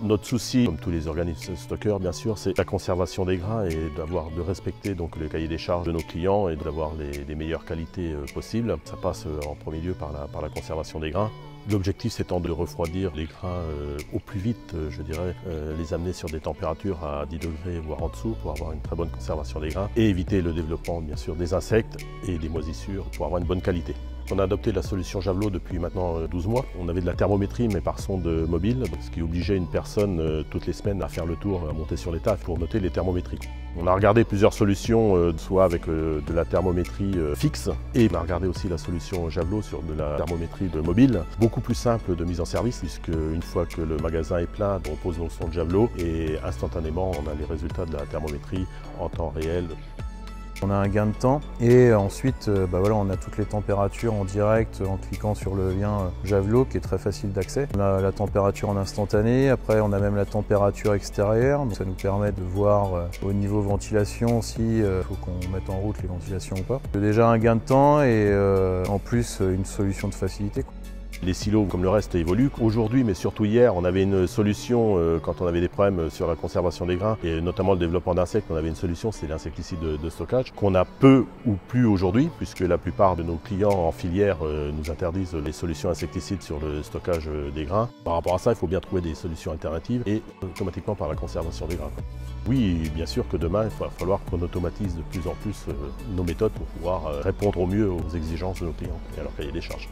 Notre souci, comme tous les organismes stockeurs bien sûr, c'est la conservation des grains et de respecter donc le cahier des charges de nos clients et d'avoir les meilleures qualités possibles. Ça passe en premier lieu par la conservation des grains. L'objectif étant de refroidir les grains au plus vite, je dirais, les amener sur des températures à 10 degrés voire en dessous pour avoir une très bonne conservation des grains et éviter le développement bien sûr des insectes et des moisissures pour avoir une bonne qualité. On a adopté la solution Javelot depuis maintenant 12 mois. On avait de la thermométrie mais par sonde mobile, ce qui obligeait une personne toutes les semaines à faire le tour, à monter sur l'étage pour noter les thermométries. On a regardé plusieurs solutions, soit avec de la thermométrie fixe et on a regardé aussi la solution Javelot sur de la thermométrie mobile, beaucoup plus simple de mise en service puisque une fois que le magasin est plein, on pose nos sondes Javelot et instantanément on a les résultats de la thermométrie en temps réel. On a un gain de temps et ensuite on a toutes les températures en direct en cliquant sur le lien Javelot qui est très facile d'accès. On a la température en instantané, après on a même la température extérieure, donc ça nous permet de voir au niveau ventilation si faut qu'on mette en route les ventilations ou pas. C'est déjà un gain de temps et en plus une solution de facilité. Les silos, comme le reste, évoluent. Aujourd'hui, mais surtout hier, on avait une solution quand on avait des problèmes sur la conservation des grains et notamment le développement d'insectes. On avait une solution, c'est l'insecticide de stockage, qu'on a peu ou plus aujourd'hui, puisque la plupart de nos clients en filière nous interdisent les solutions insecticides sur le stockage des grains. Par rapport à ça, il faut bien trouver des solutions alternatives et automatiquement par la conservation des grains. Oui, bien sûr que demain, il va falloir qu'on automatise de plus en plus nos méthodes pour pouvoir répondre au mieux aux exigences de nos clients et à leur cahier des charges.